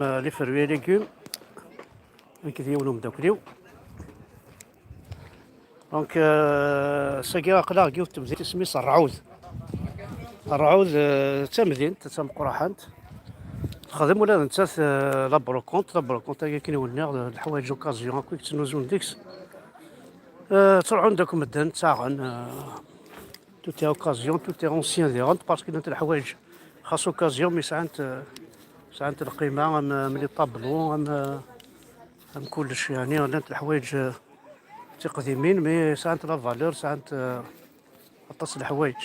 Les fruits et légumes, كذا يولوا مداكليو. دونك ساكي قلا كيو تمزيد تسميس الرعوذ. الرعوذ تمدين تمقراحنت. خدم ولا نتا لا بروكونت هي كاين ولنا الحوايج اوكازيون كي تنوزون ديكس. طلعوا عندكم مدن تاعن توتي اوكازيون توتي اونسيان ديرونت باسكو نتا الحوايج خاص اوكازيون مي ساعات القيمه ملي طابلو ام كلش يعني نتا الحوايج تقديمين مي ساعات لا فالور ساعات اطاس الحوايج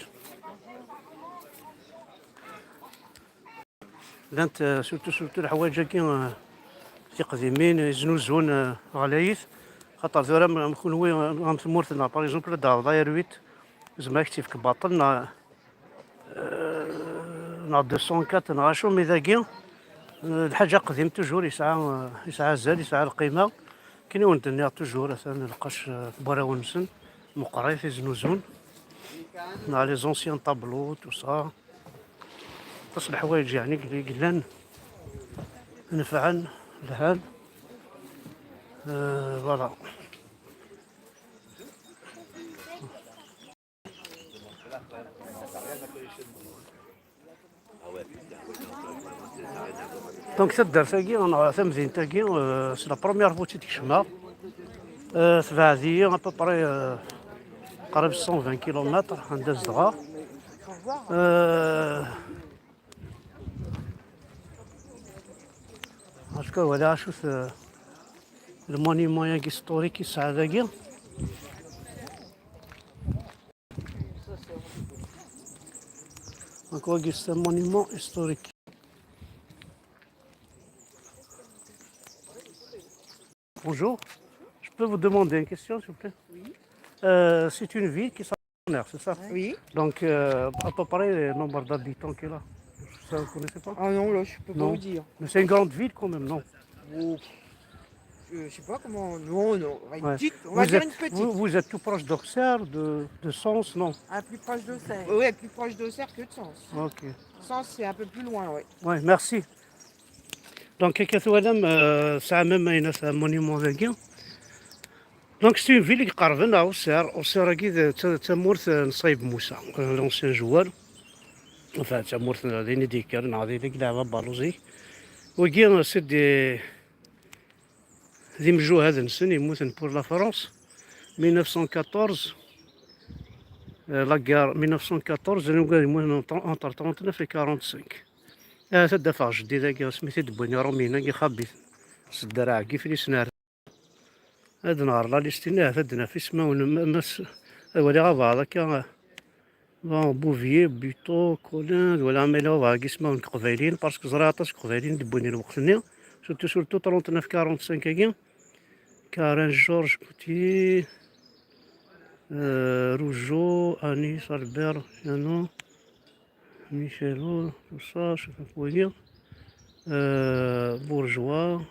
لانت سورتو الحوايج كي تقديمين يزنوزون غلايث خاطر ذولا نكون هو غنتمورتنا باغ اكزومبل داير 8 زعما كتيف كباطل نا 204 نعرفو مي ذاكي الحاجه قديم توجور يسعى زاد يسعى القيمه كاين وندنيا توجور مثلا لقاش براونسن مقرايث يزنوزون مع لي زونسيان طابلو تو سا تصل الحوايج يعني قلان نفعا لهان فوالا. دونك تدار تاكي انا تمزين تاكي سي لا بروميير فوتي تكشما تبع هذه ابوبري قريب 120 كيلومتر نداز دغا هاكا ولا شوف المونيمون ياكي ستوريكي الساعه ذاكي دونك واكي سي مونيمون هيستوريك. Bonjour, je peux vous demander une question s'il vous plaît? Oui. C'est une ville qui s'appelle, c'est ça? Oui. Donc à peu près le nombre d'habitants qu'il a, ça vous connaissez pas? Ah non, là, je peux pas Non. vous dire. Mais c'est une grande ville quand même, non? Oh, je sais pas comment. Non, non. On va, Ouais. on va dire une petite. Vous êtes tout proche d'Auxerre, de Sens, non? Ah, plus proche d'Auxerre. Oui, plus proche d'Auxerre que de Sens. Ok. Sens, c'est un peu plus loin, oui. Ouais, merci. Donc ça a même un monument ذاكي. Donc c'est une ville qui قربنا أوسير كي تمورت نصيب موسى لونسيان جوار enfin تمورت ديني ديكر نعطي لك لعبة بالوزي وكي سيدي ذي مجو هذا نسن يموتن بور لا فرنسا 1914 لا غار 1914 يموت انتر 39 و 45 تدافع جدي ذاك سميتي دبوني رومينا كي خابيت الدراع كيف لي سنار هاد نهار لا ليستينا فدنا في سما ونمس ولا غابا هذاك بوفيي بيتو كولان ولا ميلو باقي اسمهم قبايلين باسكو زراطاس قبايلين دبوني الوقتني سورتو 39 45 كاين كاران جورج بوتي روجو انيس البير يانو ميشيلو تو سا شوف بوغي بورجوا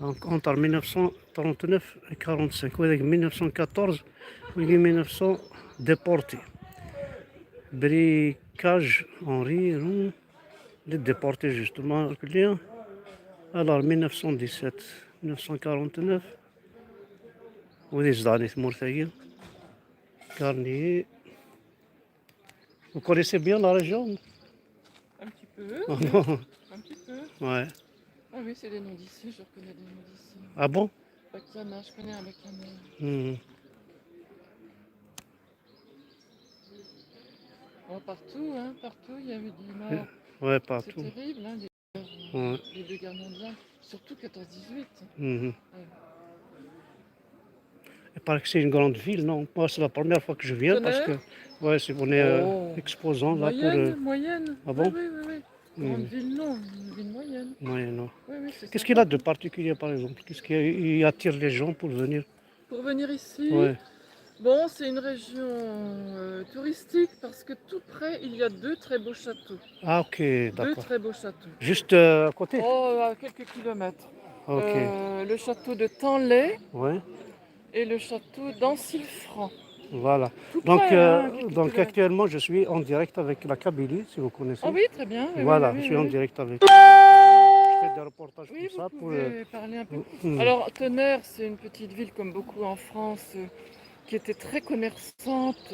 Donc entre 1939 et 45, oui, 1914 et 1900 déportés. Bricage Henri, les déportés justement. Alors 1917, 1949, ou des années Mourtaïa, Garnier. Vous connaissez bien la région? Un petit peu. Oh, non. Un petit peu. Ouais. Ah oui, c'est des noms d'ici, je reconnais des noms d'ici. Ah bon? Bacana, je connais un Bacana. Bon, partout, hein, partout, il y avait des morts. Ouais, partout. C'est terrible, hein, les deux guerres mondiales, surtout 14-18. Ouais. Il paraît que c'est une grande ville, non? Moi, c'est la première fois que je viens parce que ouais, on est exposant là Moyenne. Ah bon? Oui. Grande ville, non, une ville moyenne. Moyenne, non. Oui, Qu'est-ce qu'il a de particulier, par exemple? Qu'est-ce qui attire les gens pour venir? Pour venir ici, Ouais. bon, c'est une région touristique parce que tout près, il y a deux très beaux châteaux. Ah, ok, Deux d'accord. très beaux châteaux. Juste à côté? Oh, à quelques kilomètres. Ok. Le château de Tanlay Ouais. et le château d'Ancilfranc. Voilà. Tout Donc, près, hein, donc actuellement, je suis en direct avec la Kabylie, si vous connaissez. Ah oui, très bien. Oui, Voilà, oui, je oui, suis en oui. direct avec. Je fais des reportages Oui, comme vous ça pour. pouvez parler un peu. Hmm. Alors, Tonnerre, c'est une petite ville comme beaucoup en France qui était très commerçante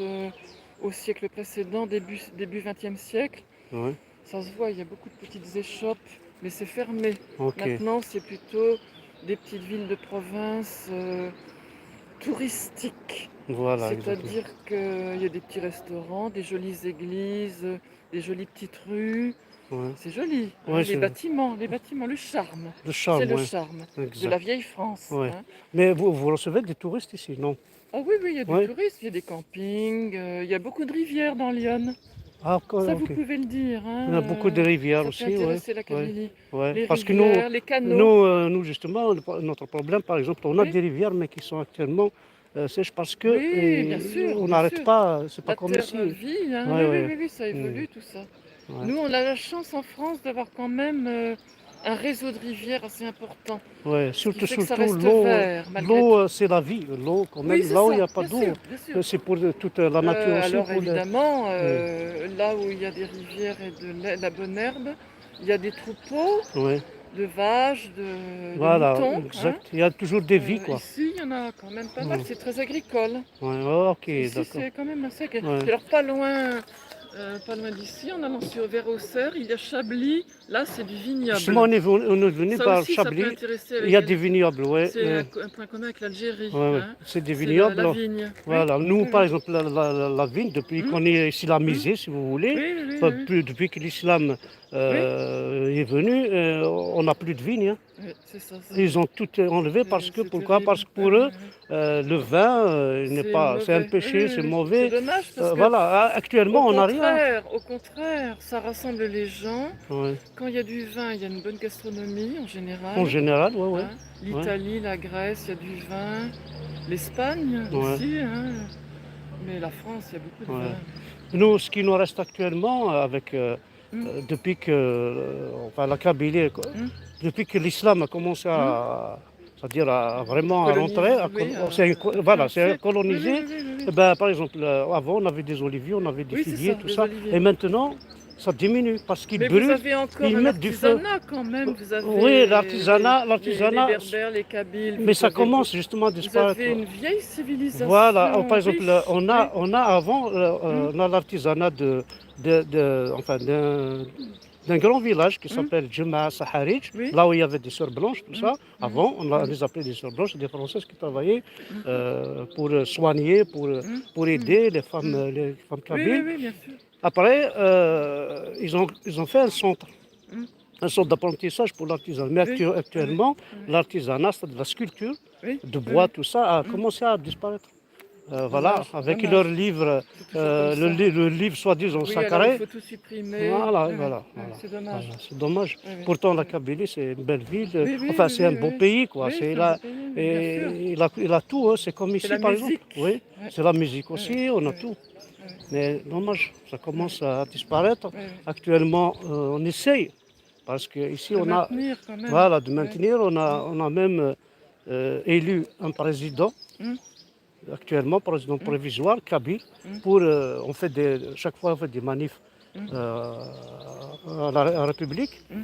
au siècle précédent, début 20e siècle. Ouais, Ça se voit, il y a beaucoup de petites échoppes, mais c'est fermé. ok. Maintenant, c'est plutôt des petites villes de province touristiques. Voilà, exactement. C'est-à-dire qu'il y a des petits restaurants, des jolies églises, des jolies petites rues. Ouais, C'est joli, hein, ouais, c'est les bâtiments, le charme. le C'est charme, le ouais, charme de exact. la vieille France, Ouais. hein. Mais vous recevez des touristes ici, non? Ah oui, oui, il y a du Ouais. tourisme, il y a des campings, il y a beaucoup de rivières dans Lyon. Ah, Ça, vous ok. pouvez le dire, Il y a beaucoup de hein. rivières Ça peut aussi, ouais, intéresser la ouais, Kabylie. ouais. Les Parce que nous, rivières, les canaux. nous justement, notre problème, par exemple, on a Oui, des rivières, mais qui sont actuellement sèches parce que oui, bien sûr, on bien n'arrête sûr. pas, c'est pas La comme terre ici. vit, hein. Ouais, Oui, oui, ouais. oui, oui, ça Hmm, évolue tout ça. ouais. Nous, on a la chance en France d'avoir quand même un réseau de rivières assez important, Ouais, ce qui surtout, fait que ça surtout reste l'eau, vert malgré tout. c'est la vie. L'eau, quand Oui, même, c'est là où il n'y ça, a pas bien d'eau, sûr, bien sûr. c'est pour toute la nature aussi. Alors Pour le... évidemment, Ouais, là où il y a des rivières et la bonne herbe, il y a des troupeaux ouais. de vaches, de Voilà, moutons, hein. exact. Il y a toujours des vies, quoi. Ici, il y en a quand même pas mal, Ouais, c'est très agricole. ouais, ouais, ok, Ici, d'accord. c'est quand même assez agricole. Ouais. Puis alors pas loin d'ici, en allant vers Auxerre, il y a Chablis, là c'est du Justement, vignoble. on est venu Ça par aussi, ça peut Chablis. intéresser Il y avec a des vignobles, ouais. c'est un point commun avec l'Algérie, Ouais, ouais. hein. C'est des C'est vignobles. la vigne. Oui, Voilà. Nous, oui, par oui. exemple, la vigne, depuis Hum, qu'on est hum. islamisé, si vous voulez, Oui, oui, oui, enfin, oui. depuis que l'islam Oui, est venu, on n'a plus de vignes, hein. oui, c'est ça, Ils ont tout enlevé parce que, c'est pourquoi? Parce terrible. que Oui, pour eux, oui, oui. le vin, il n'est C'est pas, c'est un mauvais. Oui, péché, oui, c'est oui, oui. C'est mauvais. dommage parce que Voilà. Actuellement, on n'a rien. au contraire, ça rassemble les gens. Ouais. Quand il y a du vin, il y a une bonne gastronomie en En général, général, ouais, ouais. hein. Ouais. L'Italie, la Grèce, il y a du vin. L'Espagne Ouais. aussi, hein. Mais la France, il y a beaucoup de Ouais. vin. Nous, ce qui nous reste actuellement, Hum, depuis que enfin, la Kabylie, hum. depuis que l'islam a commencé Hum. c'est-à-dire à vraiment à rentrer, Colonise, oui, voilà, c'est influencer. Oui, oui, colonisé. oui, oui, oui, Eh oui. ben, par exemple, avant, on avait des oliviers, on avait des Oui, c'est figuiers, ça, tout les ça. oliviers. Et maintenant, ça diminue parce qu'ils Mais vous brûlent, avez encore ils un mettent du feu. artisanat quand même. Vous Oui, avez les l'artisanat, Berbères, les Kabyles, mais ça commence justement à vous avez disparaître. une vieille Voilà, par civilisation exemple, riche. Oui. on a avant, Hum, on a l'artisanat enfin, d'un grand village qui hum. s'appelle Juma Saharij, Oui. là où il y avait des sœurs blanches, tout Hum, ça. hum, Avant, on hum, les appelait des sœurs blanches, des Françaises qui travaillaient hum, pour soigner, hum, pour hum, aider hum. les femmes Oui, oui, kabyles. oui, bien sûr. Après, ils ont fait Hum. un centre d'apprentissage pour l'artisanat. Mais Oui, oui, oui, actuellement, oui, l'artisanat, c'est de la sculpture, oui, de oui, bois, oui. tout ça, a Hum. commencé à disparaître. Voilà, Dommage, avec leurs dommage. livres, C'est toujours comme ça. le livre soi-disant Oui, alors il sacré. faut tout supprimer. Voilà, Oui, oui, voilà, oui, voilà. c'est Voilà, dommage. c'est dommage. Oui, oui, Pourtant, la oui. Kabylie, c'est une belle ville. Oui, oui, Enfin, oui, c'est un oui, beau oui. pays, quoi. Oui, C'est c'est un beau là, pays, oui, bien sûr. et il a tout, hein. C'est comme C'est ici, la par exemple. musique. Oui, Ouais, c'est la musique ouais, aussi, on a ouais, tout. ouais, Mais dommage, ça ouais, commence à disparaître. ouais. Actuellement, on essaye, parce qu'ici, De on a, maintenir quand même. voilà, de Ouais. maintenir. Mm, On a même élu un président mm, actuellement, président mm, provisoire, Kabyle, mm, pour, chaque fois on fait des manifs mm, à la République, mm.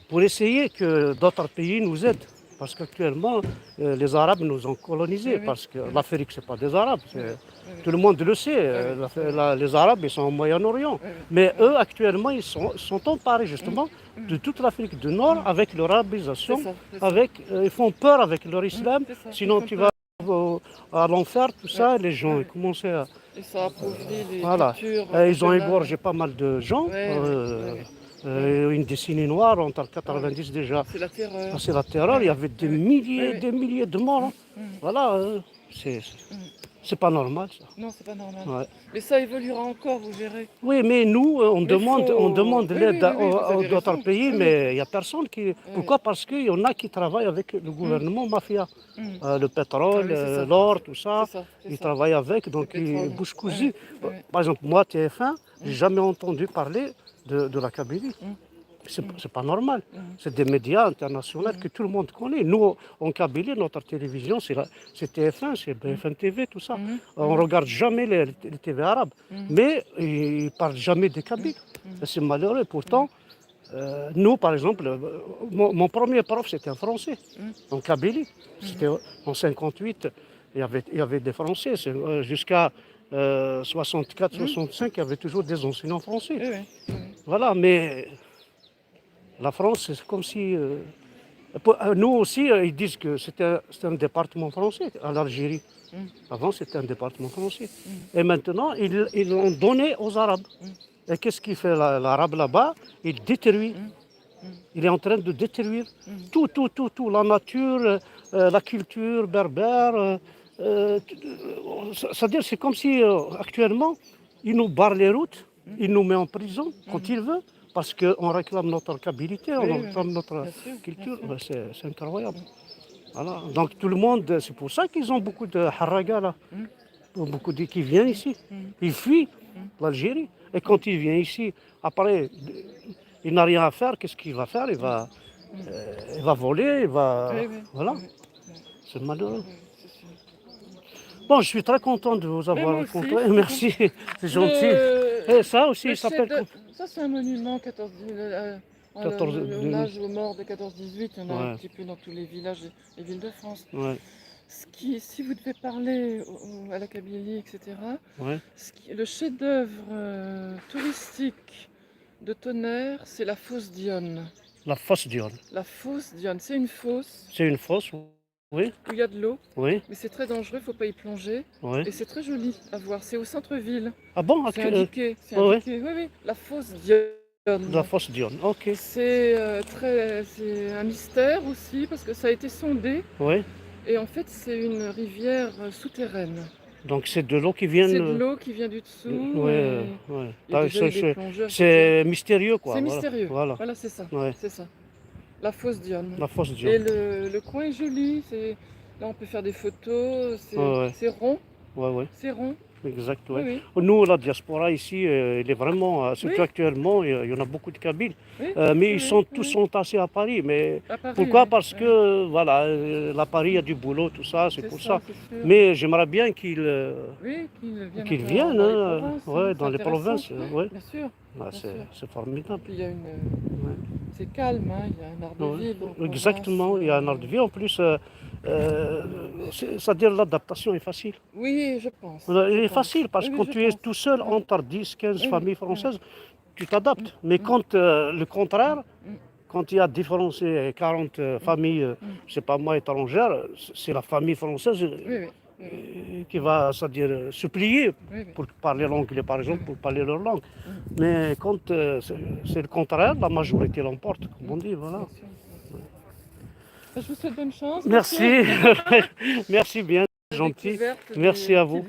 pour essayer que d'autres pays nous aident. Parce qu'actuellement, les Arabes nous ont Oui, colonisés, oui, parce que oui, oui, l'Afrique, ce n'est pas des Arabes. oui, oui, oui, Tout le monde le sait, oui, oui, oui, les Arabes, ils sont au Moyen-Orient. oui, Mais oui, eux, actuellement, ils sont emparés oui. justement Mm, de toute l'Afrique du mm, Nord mm. avec leur C'est arabisation, ça, c'est ça. ils font peur avec leur Mm, islam, c'est ça, ils sinon font tu peur. vas à l'enfer, tout Ouais, ça, les gens ils ouais. commencent à... Et ça appauvrit les Voilà. cultures Ils ont régionales. égorgé pas mal de gens, Ouais, ouais, ouais, ouais. une décennie noire, entre Ah oui. 90 déjà, C'est la terreur. c'est la terreur, il y Ouais, avait ouais, ouais, ouais. des milliers de morts, hein. Mm, mm, Voilà, c'est mm. c'est pas normal ça. Non, c'est pas normal. Ouais. Mais ça évoluera encore, vous verrez. Oui, mais nous, Mais on faut. demande Oui, l'aide oui, oui, oui, vous avez d'autres raison. pays, Oui, oui. mais il n'y a personne qui... Oui. Pourquoi? Parce qu'il y en a qui travaillent avec le Mm, gouvernement mafia. mm. Le Ah pétrole, oui, c'est ça. l'or, tout C'est ça, ça, c'est ils ça. travaillent avec, Le donc ils pétrole. bouche Ouais, cousue. ouais, Par exemple, moi, TF1, j'ai mm, jamais entendu parler de la Kabylie. mm. C'est pas normal. C'est des médias internationaux que tout le monde connaît. Nous, en Kabylie, notre télévision, c'est TF1, c'est BFM TV, tout ça. On regarde jamais les TV arabes. Mais ils parlent jamais des Kabyles. C'est malheureux. Pourtant, nous, par exemple, mon premier prof, c'était un Français, en Kabylie. C'était en 58, il y avait des Français. Jusqu'à 64, 65, il y avait toujours des enseignants français. Oui, oui. Voilà, mais la France, c'est comme si... nous aussi, ils disent que c'était un département français à l'Algérie. Avant, c'était un département français. Et maintenant, ils l'ont donné aux Arabes. Et qu'est-ce qu'il fait l'Arabe là-bas? Il détruit. Il est en train de détruire tout, la nature, la culture berbère. C'est-à-dire, c'est comme si actuellement, il nous barre les routes, il nous met en prison quand il veut, parce qu'on réclame notre kabylie, on réclame notre culture. Bien sûr. C'est incroyable. Voilà. Donc tout le monde, c'est pour ça qu'ils ont beaucoup de haraga là, beaucoup qui viennent ici. Ils fuient l'Algérie. Et quand il vient ici, après, il n'a rien à faire, qu'est-ce qu'il va faire? Il va voler, il va... Voilà, c'est malheureux. C'est sûr. Bon, je suis très content de vous avoir moi aussi. rencontré. Merci, c'est gentil. Et ça aussi, il s'appelle... Ça, c'est un monument 14 hommage aux morts de 14-18. Il y en a un petit peu dans tous les villages et villes de France. Ouais. Si vous devez parler à la Kabylie, etc., Ouais. le chef-d'œuvre touristique de Tonnerre, c'est la fosse d'Yonne. La fosse d'Yonne. La fosse d'Yonne, c'est une fosse. C'est une fosse, oui. Où il y a de l'eau. Oui. Mais c'est très dangereux, il ne faut pas y plonger. Oui. Et c'est très joli à voir. C'est au centre-ville. Ah bon? C'est indiqué. C'est oui. indiqué. Oui. La fosse d'Yonne. La fosse d'Yonne, ok. C'est un mystère aussi parce que ça a été sondé. Oui. Et en fait, c'est une rivière souterraine. Donc c'est de l'eau qui vient... C'est de l'eau qui vient du dessous. C'est mystérieux, quoi. C'est mystérieux. Voilà, c'est ça. Ouais. C'est ça. La fosse d'Yonne. La fosse d'Yonne. Et le coin est joli. Là, on peut faire des photos. C'est rond. Ouais. C'est rond. Exact, ouais. Oui. Nous, la diaspora ici, il est vraiment, surtout actuellement, il y en a beaucoup de Kabyles, mais ils sont tous entassés à Paris. Mais à Paris, pourquoi? Parce que voilà, à Paris, il y a du boulot, tout ça, c'est pour ça. Mais j'aimerais bien qu'ils viennent dans les provinces. Bien sûr. C'est formidable. Puis c'est calme, hein, il y a un art de vivre. Exactement, il y a un art de vie. En plus, c'est-à-dire l'adaptation est facile. Oui, je pense. Il est facile parce que quand tu es tout seul entre 10, 15 familles françaises, tu t'adaptes. Mais quand le contraire, quand il y a différencié 40 familles, je sais pas moi, étrangères, c'est la famille française qui va, c'est-à-dire, se plier pour parler l'anglais, par exemple, pour parler leur langue. Mais quand c'est le contraire, la majorité l'emporte, comme on dit, voilà. Je vous souhaite bonne chance. Merci, merci bien, gentil. Merci à vous.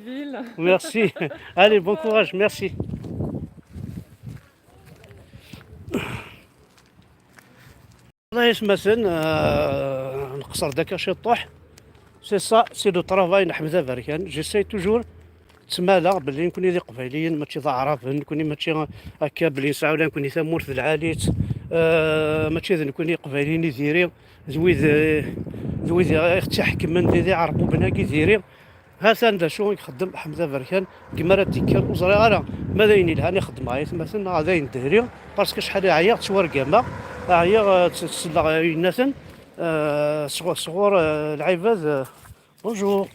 Merci. Allez, bon courage, merci. والله مثلا نقصر داك شي طوح سي سا سي لو طرافاي حمزه فركان جيساي توجور تمالا بلي نكوني ذي قبايليين ماشي ذا عرب نكوني ماشي هكا بلي نسعى ولا نكوني ثمور في العاليت ماشي ذا نكوني قبايليين زيري ذويذ اختي حكمن ذي عربو بناكي زيري هاسان دا شو يخدم حمزه فركان كيما راه ديك وزري غالا ماذا يني لها نخدم غايت مثلا غادا يندهري باسكو شحال عيا تصور كاما عيا تسلا يناسن صغور العباد بونجور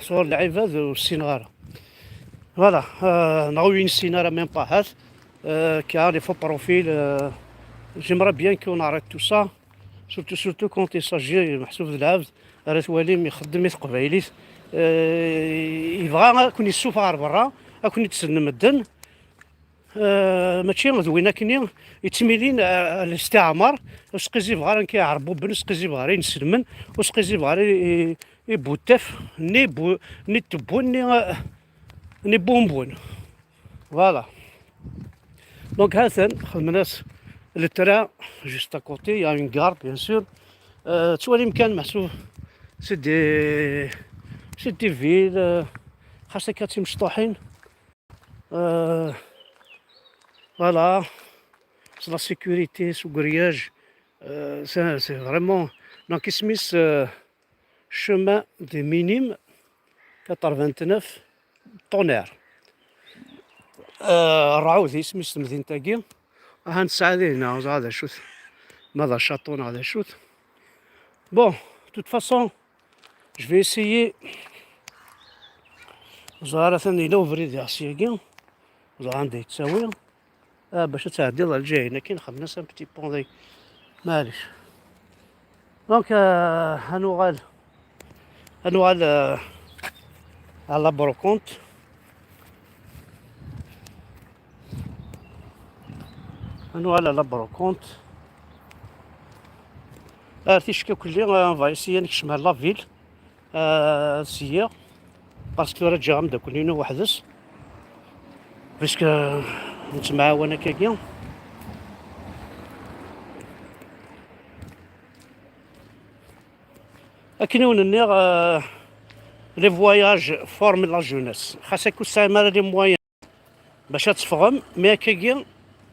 صغور العباد والسينغاره فوالا نغوي السيناره ميم با هات كا لي فو بروفيل j'aimerais bien qu'on arrête tout ça surtout quand il s'agit محسوب العبد راه توالي يخدم قبايليت يبغى كون يسوفار برا كون يتسلم الدن ماشي زوينه كني يتميلين الاستعمار وسقيزي بغا كيعربوا بنسقيزي بغا ينسلمن وسقيزي بغا يبوتف ني تبون ني بونبون فوالا دونك هاسن خدمناس le terrain juste à côté il y a une gare bien sûr توالي مكان محسوب c'est des villes خاصة كاتي مشطوحين فوالا la sécurité sous grillage. C'est vraiment. Donc, Smith, chemin des Minimes, 89 tonnerre. الرعوذ اسمه مدينة تاكي هاد ساعدين هذا شوت ماذا شاطون هذا شوت بون توت فاسون جو في اسيي زهرة ثاني لو فريد ياسياكي زهرة عندي تساوي باش تعدي الله الجاي هنا كاين خدنا سان بتي بون معليش دونك هنوغال على بروكونت على بروكونت تيشكي كلي فا اسيي نكشمها لافيل سيا باسكو راه جا مداكلين وحدس باسكو نتمعاون هكاكيا اكنون النيغ لي فواياج فورم لا جونيس خاصك يكون سامر لي موان باش تفهم مي هكاكيا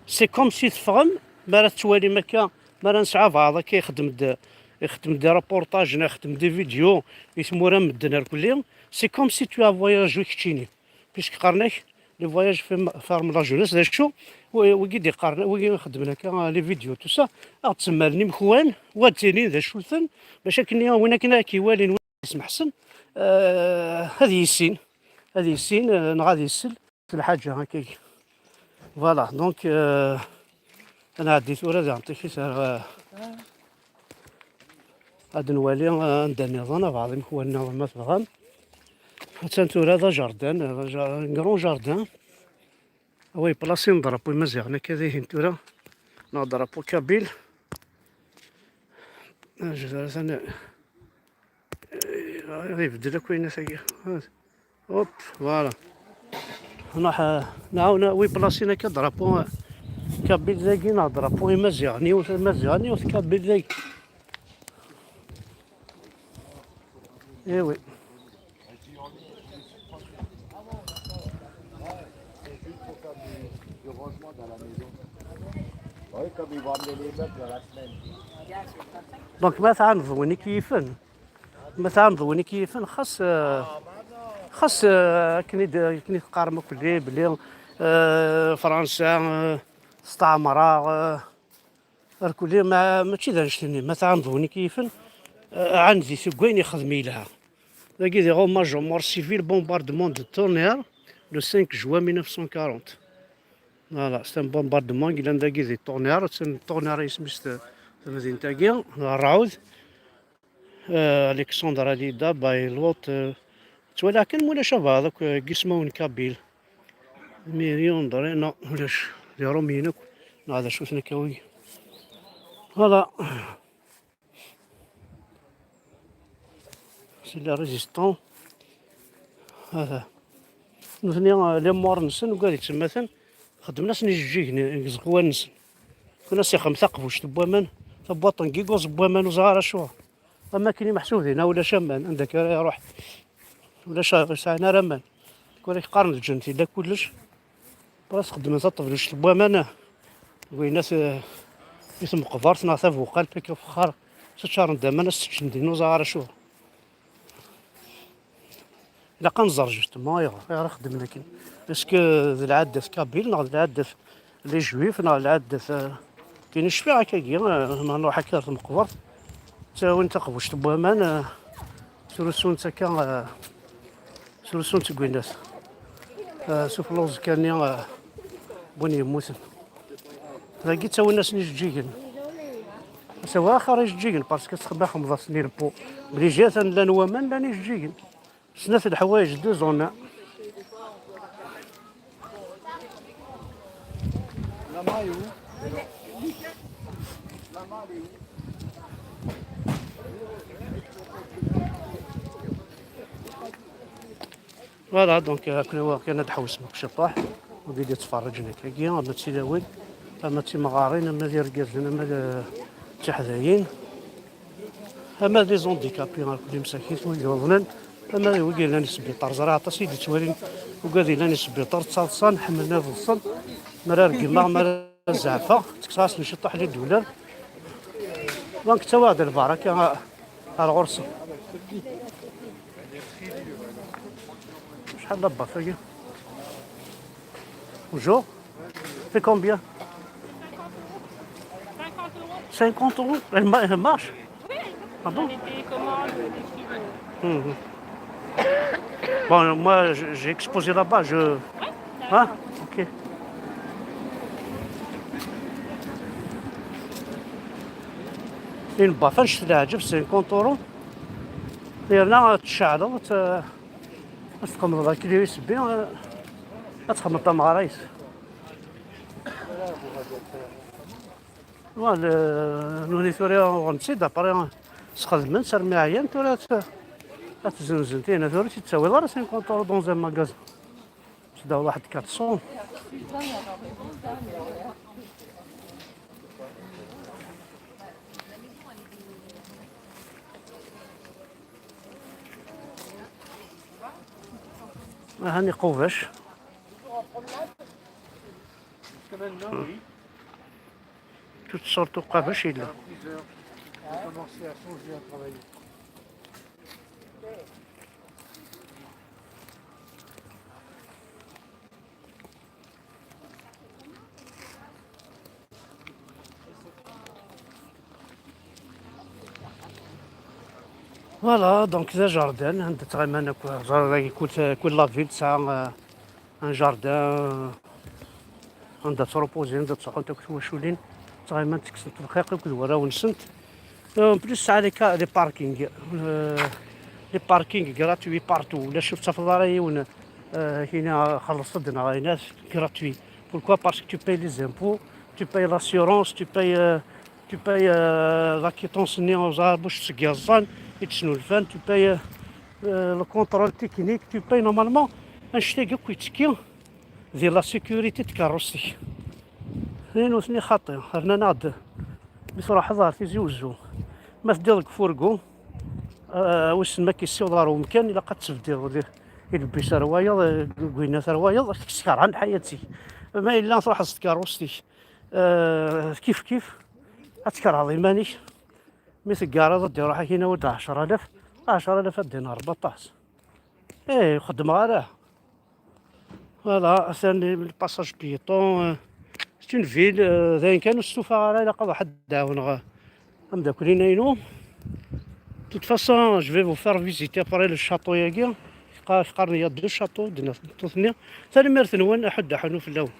سي كوم سي تفهم ما توالي مكا ما نسعى بعض كيخدم دي رابورتاج يخدم دي فيديو يسمو راه مدنا الكل سي كوم سي تو فواياج كتشيني بيسك قارناك لي فواياج فارم لا جونيس داك شو وكي قارنا وكي خدمنا كا لي فيديو تو سا تسمى لي مخوان واتيني ذا شوثن باش كني وين كنا كيوالين اسم حسن هذه السين غادي يسل في الحاجه هكاك فوالا دونك انا عديت ورا نعطيك غادي نولي ندير نظام بعض مخواننا ما تفهم حتى نتورا هذا جاردان كرون جاردان وي بلاصي نضربو مزيان كذا هنتورا نضربو كابيل ثاني يبدل كوين ثقي هوب فوالا نعاون وي بلاصينا كضربو كابيل ذاكي نضربو مزياني وكابيل ذاك ايوي دونك مثلا نظوني كيفن خاص كني تقارمو كلي بلي فرنسا استعمرة كلي ماشي ذا نشتني مثلا نظوني كيفن عندي سكوين يخدمي لها ذاكي دي غوماج مور سيفيل بومباردمون دو تورنير لو 5 جوان 1940 فوالا سي ان بومباردمون كيلان ذاكي دي تورنير تورنير اسمه مدينة تاكيا الرعوذ الكسندر ليدا بايلوت تولى كان مولا شابه هذاك قسمون كابيل مليون دري نو ولاش دي رومينك هذا شو ثنكاوي فوالا سي لا ريزيستون هذا نثني لي مور نسن وقال يتسمى خدمنا سنجيك زغوان نسن كنا سي خمسة قفوش تبوامان تبواطن كيكوز بوامان وزغارة شو اما كاينين محسوبين ولا شامان عندك روح ولا ساعنا رمان كون يقارن الجنتي لا كلش براس خدمنا تطفلوش تبوامان وين ناس اسم قفارت ناثف وقال بيك فخار شهر داما ناس تشندين وزغارة شو إلا كنزرج تما غير خدم لكن باسكو ذي العدة كابيل ناض العدة لي جويف ناض العدة كاين الشفيع هكاكيا ما نروح هكا مقبر تا وين تقبوش تبوامان سولسون تاكا سولسون تكويناس سوف لوز كاني بني يموتن لاقي تا وين ناس نجيكن سوا خارج جيكن باسكو تخبى 5 سنين بو بلي جات لا نوامان لا نجيكن سنة الحوايج دو زونا فوالا دونك كنا تحوس مكشطاح وبيدي تفرجنا كاكيا اما تيداوين اما تيمغارين اما ديال ركازين اما تحذايين اما دي زونديكابي كل مساكين ويوضنن اما وكاين لاني سبيطار زرع سيدي توالين وكادي لاني سبيطار تصالصان حملنا في الصن مرار كيما مرار الزعفة تكساس نشطح لي الدولار. دونك تا واحد البركة الغرس. شحال لابا فيا؟ Bonjour. Fait combien? 50 euros. Elle marche? Ah bon? Mhm. Bon, moi j'ai exposé là-bas. Ah, ok. Une baffe, je te l'ai 50 euros. Et là, تشعلو تقمض هذا كيلو يسبي تخمط مع رايس. نوني ثوري غنسيد ابري تخدم ترمي عيان تورا تزنزنتي هنا ثوري تساوي غير 50 اورو دون ان ماغازان. تدا واحد 400. هاني قوفاش. Toutes sortes de قفاش إلا. فوالا دونك ذا جاردان عندها تغيمان كل لافيل تسعة ان جاردان عندها تروبوزي عندها تسعة توشولين تغيمان تكسنت الخيق وكذا ونسنت بليس تاع لي باركينغ لي باركينغ غراتوي بارتو ولا شفتها في الدار هنا خلصت دنا غاينات غراتوي بوركوا باسكو تو باي لي زامبو tu payes l'assurance, tu payes la quittance باش تسكازان يتسنولفان tu payes le contrôle technique tu payes normalement نشتي كويتسكي ديال لا سيكوريتي تكاروسي لين وثني خاطي هنا ناض بصراحة ظهر في زوزو ما تدير فوركو واش ما كيسيو دارو مكان الا قد تفدير يلبس روايه قوينا روايه تكسكر عن حياتي ما الا نروح كاروسي كيف أتكر عظيماني مثل كارضة دي روحك هنا ود 10,000 دينار 14 ايه خدم غيره فوالا ثاني الباساج بيطون سي اون فيل ذاين كانوا السوفا غير الا واحد داون غنبدا كليناينو توت فاسون جو في فو فار فيزيتي ابري لو شاطو ياكي قارني 2 شاطو دنا ثاني ميرثنوان احد حنو في اللون